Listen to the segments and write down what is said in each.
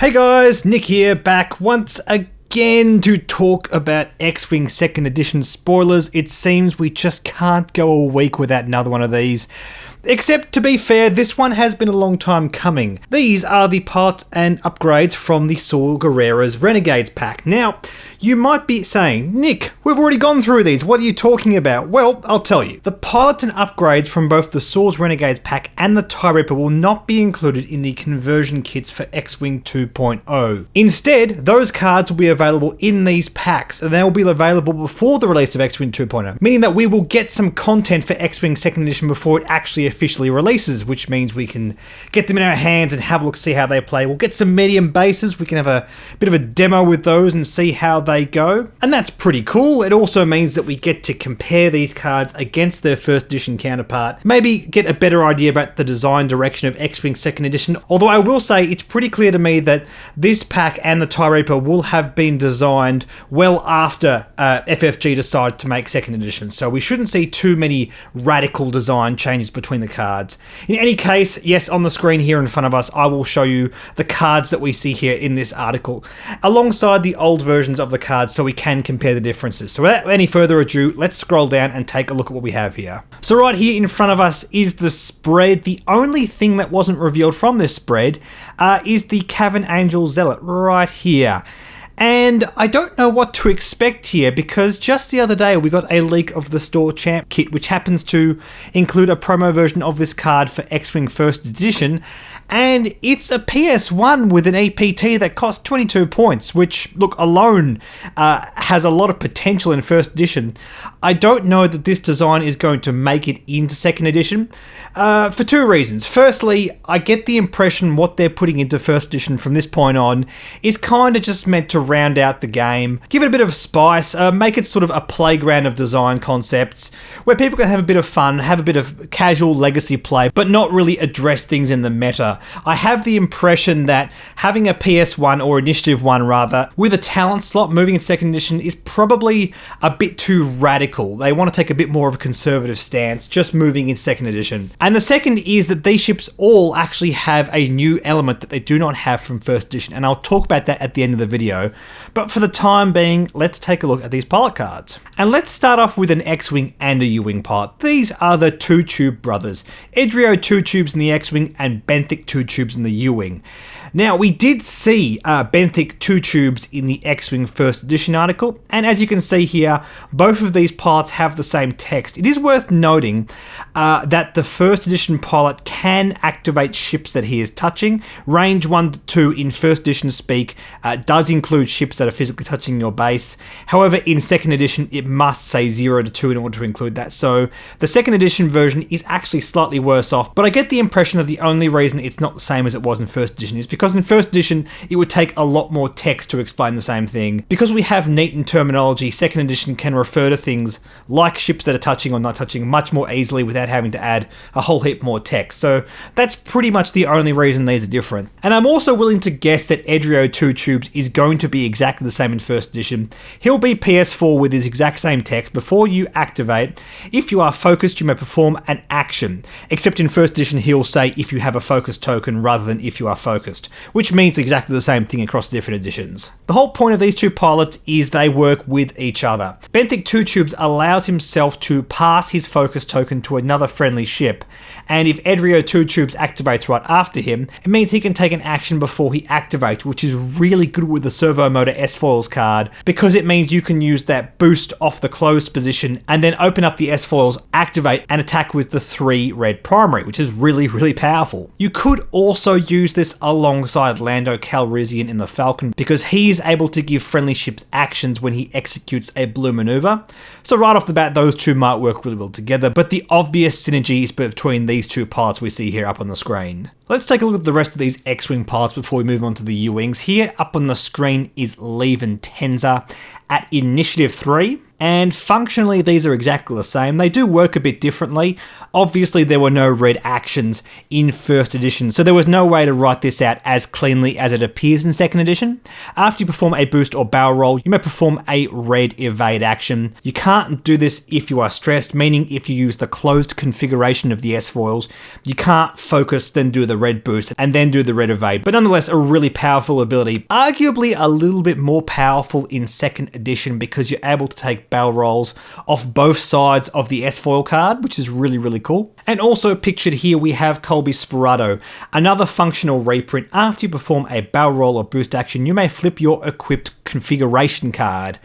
Hey guys, Nick here, back once again to talk about X-Wing 2nd Edition spoilers. It seems we just can't go a week without another one of these. Except, to be fair, this one has been a long time coming. These are the parts and upgrades from the Saul Guerrero's Renegades pack. Now, you might be saying, Nick, we've already gone through these, what are you talking about? Well, I'll tell you. The pilots and upgrades from both the Saul's Renegades pack and the TIE Reaper will not be included in the conversion kits for X-Wing 2.0. Instead, those cards will be available in these packs, and they will be available before the release of X-Wing 2.0, meaning that we will get some content for X-Wing 2nd Edition before it actually officially releases, which means we can get them in our hands and have a look, see how they play. We'll get some medium bases, we can have a bit of a demo with those and see how they go, and that's pretty cool. It also means that we get to compare these cards against their first edition counterpart, maybe get a better idea about the design direction of X-Wing 2nd Edition, although I will say it's pretty clear to me that this pack and the TIE Reaper will have been designed well after FFG decided to make 2nd Edition, so we shouldn't see too many radical design changes between the cards. In any case, yes, on the screen here in front of us, I will show you the cards that we see here in this article, alongside the old versions of the cards so we can compare the differences. So without any further ado, let's scroll down and take a look at what we have here. So right here in front of us is the spread. The only thing that wasn't revealed from this spread is the Cavern Angel Zealot right here. And I don't know what to expect here, because just the other day we got a leak of the Store Champ kit, which happens to include a promo version of this card for X-Wing 1st Edition, and it's a PS1 with an EPT that costs 22 points, which, look, alone has a lot of potential in 1st Edition. I don't know that this design is going to make it into 2nd Edition, for two reasons. Firstly, I get the impression what they're putting into 1st Edition from this point on is kind of just meant to round out the game, give it a bit of spice, make it sort of a playground of design concepts, where people can have a bit of fun, have a bit of casual legacy play, but not really address things in the meta. I have the impression that having a PS1, or Initiative 1 rather, with a talent slot moving in 2nd Edition is probably a bit too radical. They want to take a bit more of a conservative stance, just moving in 2nd Edition. And the second is that these ships all actually have a new element that they do not have from 1st Edition, and I'll talk about that at the end of the video. But for the time being, let's take a look at these pilot cards. And let's start off with an X-Wing and a U-Wing pilot. These are the Two Tube brothers. Edrio Two Tubes in the X-Wing and Benthic Two Tubes in the U-Wing. Now, we did see Benthic Two Tubes in the X-Wing 1st Edition article, and as you can see here, both of these pilots have the same text. It is worth noting that the 1st Edition pilot can activate ships that he is touching. Range 1 to 2 in 1st Edition speak does include ships that are physically touching your base. However, in 2nd Edition, it must say 0 to 2 in order to include that. So the 2nd Edition version is actually slightly worse off, but I get the impression that the only reason it's not the same as it was in 1st Edition is because in 1st Edition, it would take a lot more text to explain the same thing. Because we have neat in terminology, 2nd Edition can refer to things like ships that are touching or not touching much more easily without having to add a whole heap more text. So that's pretty much the only reason these are different. And I'm also willing to guess that Edrio Two Tubes is going to be exactly the same in 1st Edition. He'll be PS4 with his exact same text. Before you activate, if you are focused, you may perform an action. Except in 1st Edition, he'll say if you have a focus token rather than if you are focused, which means exactly the same thing across different editions. The whole point of these two pilots is they work with each other. Benthic Two Tubes allows himself to pass his focus token to another friendly ship, and if Edrio Two Tubes activates right after him, it means he can take an action before he activates, which is really good with the Servo Motor S-Foils card, because it means you can use that boost off the closed position and then open up the S-Foils, activate, and attack with the 3 red primary, which is really, really powerful. You could also use this alongside Lando Calrissian in the Falcon, because he is able to give friendly ships actions when he executes a blue maneuver. So right off the bat, those two might work really well together, but the obvious synergy is between these two pilots we see here up on the screen. Let's take a look at the rest of these X-Wing pilots before we move on to the U-Wings. Here up on the screen is Levi Tenza at Initiative 3. And functionally, these are exactly the same. They do work a bit differently. Obviously, there were no red actions in first edition, so there was no way to write this out as cleanly as it appears in second edition. After you perform a boost or barrel roll, you may perform a red evade action. You can't do this if you are stressed, meaning if you use the closed configuration of the S-foils, you can't focus, then do the red boost, and then do the red evade. But nonetheless, a really powerful ability. Arguably a little bit more powerful in second edition because you're able to take barrel rolls off both sides of the S-foil card, which is really, really cool. And also pictured here we have Colby Sporado, another functional reprint. After you perform a barrel roll or boost action, you may flip your equipped configuration card,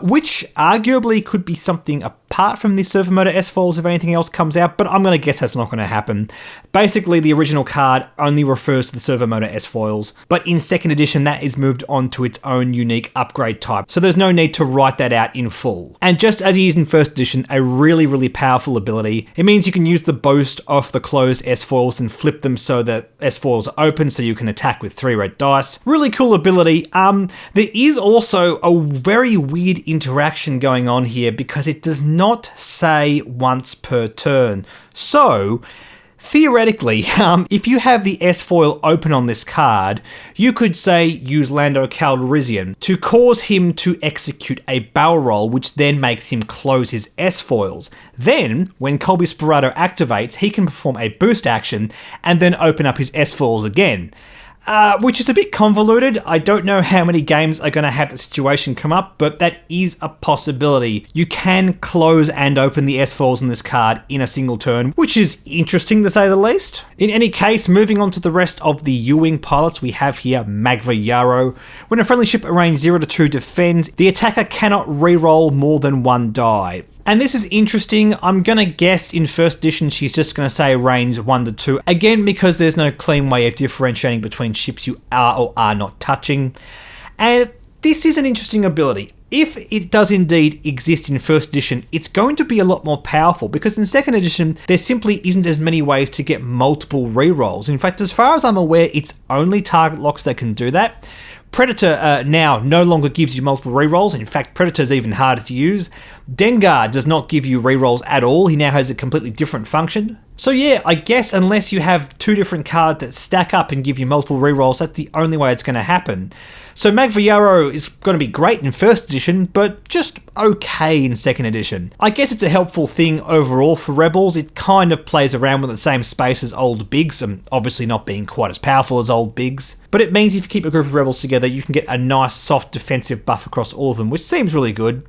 which arguably could be something apart from the servo motor S-foils if anything else comes out, but I'm going to guess that's not going to happen. Basically, the original card only refers to the servo motor S-foils, but in second edition that is moved on to its own unique upgrade type, so there's no need to write that out in full. And just as it is in first edition, a really, really powerful ability. It means you can use the boost off the closed S-foils and flip them so that S-foils are open so you can attack with 3 red dice. Really cool ability. There is also a very weird interaction going on here because it does not say once per turn. So, theoretically, if you have the S-foil open on this card, you could say use Lando Calrissian to cause him to execute a barrel roll, which then makes him close his S-foils. Then, when Colby Sporado activates, he can perform a boost action and then open up his S-foils again. Which is a bit convoluted. I don't know how many games are going to have the situation come up, but that is a possibility. You can close and open the S-foils on this card in a single turn, which is interesting to say the least. In any case, moving on to the rest of the U-Wing pilots, we have here Magma Yarrow. When a friendly ship at range 0 to 2 defends, the attacker cannot re-roll more than 1 die. And this is interesting. I'm going to guess in first edition she's just going to say range 1 to 2. Again, because there's no clean way of differentiating between ships you are or are not touching. And this is an interesting ability. If it does indeed exist in first edition, it's going to be a lot more powerful because in second edition, there simply isn't as many ways to get multiple rerolls. In fact, as far as I'm aware, it's only target locks that can do that. Predator now no longer gives you multiple rerolls. In fact, Predator is even harder to use. Dengar does not give you rerolls at all. He now has a completely different function. So yeah, I guess unless you have 2 different cards that stack up and give you multiple rerolls, that's the only way it's going to happen. So Magma Yarrow is going to be great in first edition, but just okay in second edition. I guess it's a helpful thing overall for Rebels. It kind of plays around with the same space as Old Bigs, and obviously not being quite as powerful as Old Bigs. But it means if you keep a group of Rebels together, you can get a nice soft defensive buff across all of them, which seems really good.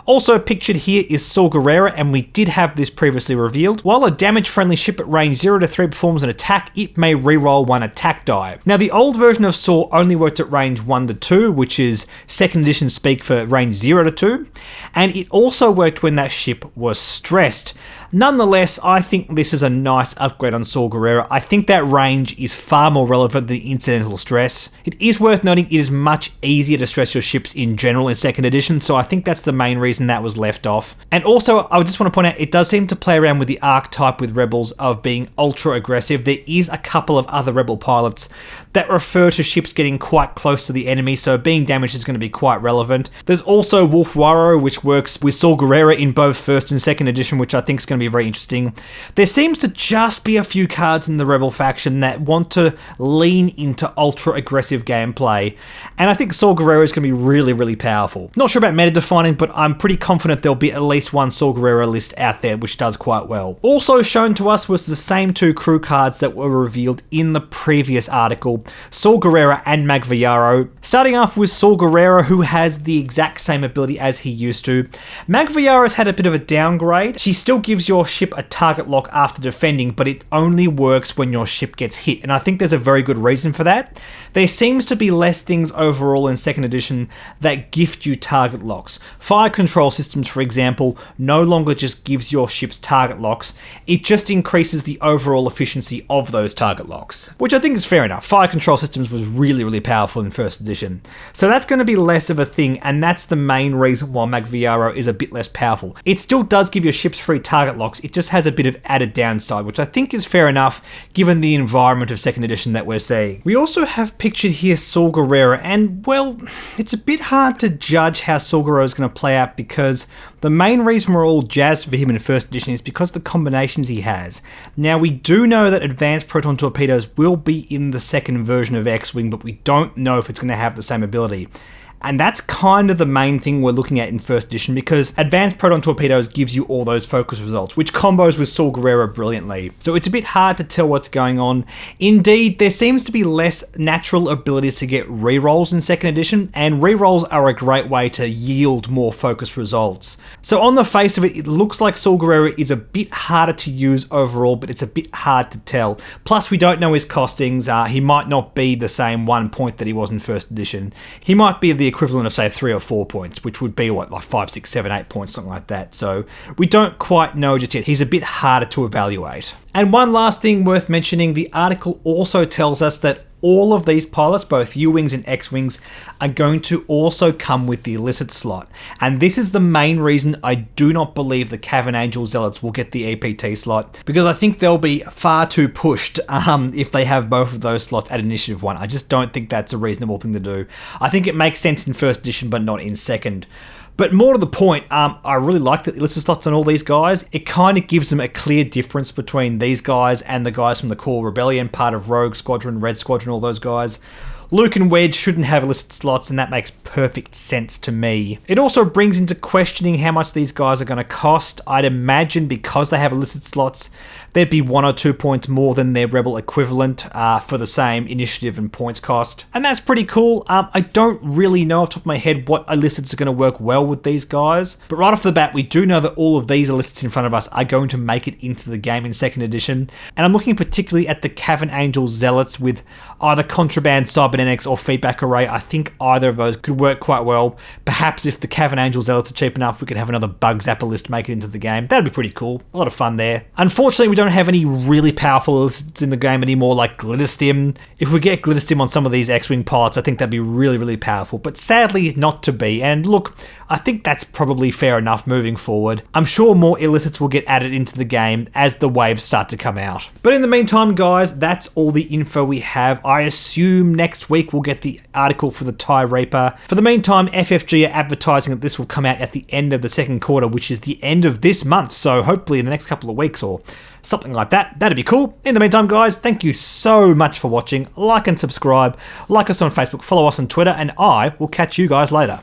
Also pictured here is Saul Guerrero, and we did have this previously revealed. While a damage-friendly ship at range 0 to 3 performs an attack, it may reroll 1 attack die. Now, the old version of Saul only worked at range 1 to 2, which is second edition speak for range 0 to 2, and it also worked when that ship was stressed. Nonetheless, I think this is a nice upgrade on Saul Guerrero. I think that range is far more relevant than incidental stress. It is worth noting it is much easier to stress your ships in general in second edition, so I think that's the main reason that was left off. And also, I just want to point out, it does seem to play around with the archetype with Rebels of being ultra aggressive. There is a couple of other Rebel pilots that refer to ships getting quite close to the enemy, so being damaged is going to be quite relevant. There's also Wolf Warrow, which works with Saul Guerrero in both first and second edition, which I think is going to be very interesting. There seems to just be a few cards in the Rebel faction that want to lean into ultra aggressive gameplay, and I think Saul Guerrero is going to be really, really powerful. Not sure about meta defining, but I'm pretty confident there'll be at least one Saul Guerrero list out there which does quite well. Also shown to us was the same 2 crew cards that were revealed in the previous article, Saul Guerrero and Magma Yarrow. Starting off with Saul Guerrero, who has the exact same ability as he used to. Magma Yarrow's had a bit of a downgrade. She still gives your ship a target lock after defending, but it only works when your ship gets hit, and I think there's a very good reason for that. There seems to be less things overall in second edition that gift you target locks. Fire control systems, for example, no longer just gives your ships target locks, it just increases the overall efficiency of those target locks, which I think is fair enough. Fire fire control systems was really, really powerful in first edition. So that's going to be less of a thing, and that's the main reason why Magma Yarrow is a bit less powerful. It still does give your ships free target locks, it just has a bit of added downside, which I think is fair enough given the environment of second edition that we're seeing. We also have pictured here Saul Guerrero, and well, it's a bit hard to judge how Saul Guerrero is going to play out because the main reason we're all jazzed for him in first edition is because of the combinations he has. Now, we do know that advanced proton torpedoes will be in the second version of X-Wing, but we don't know if it's going to have the same ability. And that's kind of the main thing we're looking at in first edition, because advanced proton torpedoes gives you all those focus results, which combos with Saul Guerrero brilliantly. So it's a bit hard to tell what's going on. Indeed, there seems to be less natural abilities to get rerolls in second edition, and rerolls are a great way to yield more focus results. So on the face of it, it looks like Saul Guerrero is a bit harder to use overall, but it's a bit hard to tell. Plus, we don't know his costings. He might not be the same 1 point that he was in first edition. He might be the equivalent of, say, 3 or 4 points, which would be what, like 5, 6, 7, 8 points, something like that. So we don't quite know just yet. He's a bit harder to evaluate. And one last thing worth mentioning, the article also tells us that all of these pilots, both U-Wings and X-Wings, are going to also come with the illicit slot. And this is the main reason I do not believe the Cavern Angel Zealots will get the EPT slot, because I think they'll be far too pushed if they have both of those slots at Initiative 1. I just don't think that's a reasonable thing to do. I think it makes sense in first edition, but not in second. But more to the point, I really like the illicit slots on all these guys. It kind of gives them a clear difference between these guys and the guys from the core Rebellion, part of Rogue Squadron, Red Squadron, all those guys. Luke and Wedge shouldn't have illicit slots, and that makes perfect sense to me. It also brings into questioning how much these guys are going to cost. I'd imagine because they have illicit slots, there'd be 1 or 2 points more than their Rebel equivalent for the same initiative and points cost. And that's pretty cool. I don't really know off the top of my head what illicits are going to work well with these guys, but right off the bat, we do know that all of these illicits in front of us are going to make it into the game in second edition. And I'm looking particularly at the Cavern Angel Zealots with either Contraband, Cybernetics, or Feedback Array. I think either of those could work quite well. Perhaps if the Cavern Angel Zealots are cheap enough, we could have another Bug Zapper list make it into the game. That'd be pretty cool. A lot of fun there. Unfortunately, we don't have any really powerful illicits in the game anymore, like Glitterstim. If we get Glitterstim on some of these X-Wing pilots, I think that'd be really, really powerful. But sadly, not to be. And look, I think that's probably fair enough moving forward. I'm sure more illicits will get added into the game as the waves start to come out. But in the meantime, guys, that's all the info we have. I assume next week we'll get the article for the TIE Reaper. For the meantime, FFG are advertising that this will come out at the end of the second quarter, which is the end of this month. So hopefully in the next couple of weeks or something like that. That'd be cool. In the meantime, guys, thank you so much for watching. Like and subscribe. Like us on Facebook, follow us on Twitter, and I will catch you guys later.